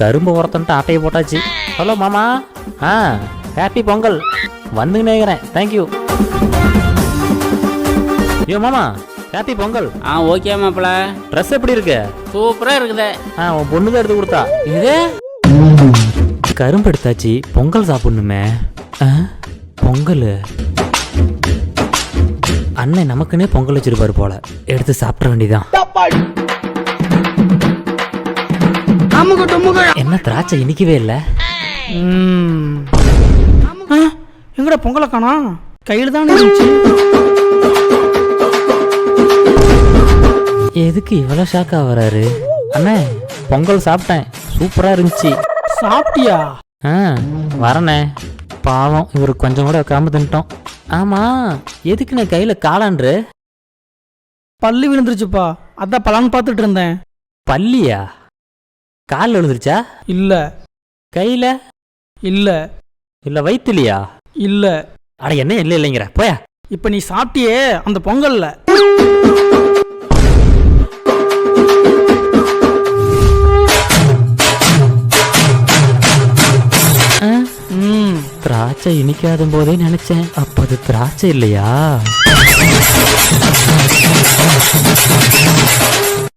கரும்பு உரத்தன்ட்டு ஆட்டையை போட்டாச்சு. ஹலோ மாமா. ஹாப்பி பொங்கல். வந்துங்க நேக்கிறேன். தேங்க்யூ. ஐயோ மாமா, ஹாப்பி பொங்கல். ஓகே மாப்பிள. ட்ரெஸ் எப்படி இருக்கு? சூப்பரா இருக்குதே. உன் பொண்ணு தான் எடுத்து கொடுத்தா. இது கரும்பு எடுத்தாச்சு, பொங்கல் சாப்பிடணுமே. பொங்கல் அண்ணன் நமக்குன்னே பொங்கல் வச்சிருப்பாரு போல, எடுத்து சாப்பிட வேண்டியதான். என்ன திராட்சை இனிக்கவே இல்ல. எங்கட பொங்கலை காணோம், கையில் தான் இருந்துச்சு. எதுக்கு இவ்வளவு ஷாக்கா வராரு? அண்ணே பொங்கல் சாப்பிட்டேன், சூப்பரா இருந்துச்சு. சாப்பிட்டியா? வரண்ணே. பாவம் இவரு கொஞ்சம் கூட வைக்காம தின்ட்டோம். ஆமா, எதுக்கு நான் கையில காளான்று? பல்லு விழுந்துருச்சுப்பா, அதான் பலான்னு பார்த்துட்டு இருந்தேன். பல்லியா? காலில் விழுந்துருச்சா? இல்ல. கையில? இல்ல. இல்ல வயிற்றுலையா? இல்ல. அட என்ன இல்லை இல்லைங்கிற போயா. இப்ப நீ சாப்பிட்டியே அந்த பொங்கல்ல. திராட்சை இனிக்காத போதே நினைச்சேன், அப்ப அது திராட்சை இல்லையா?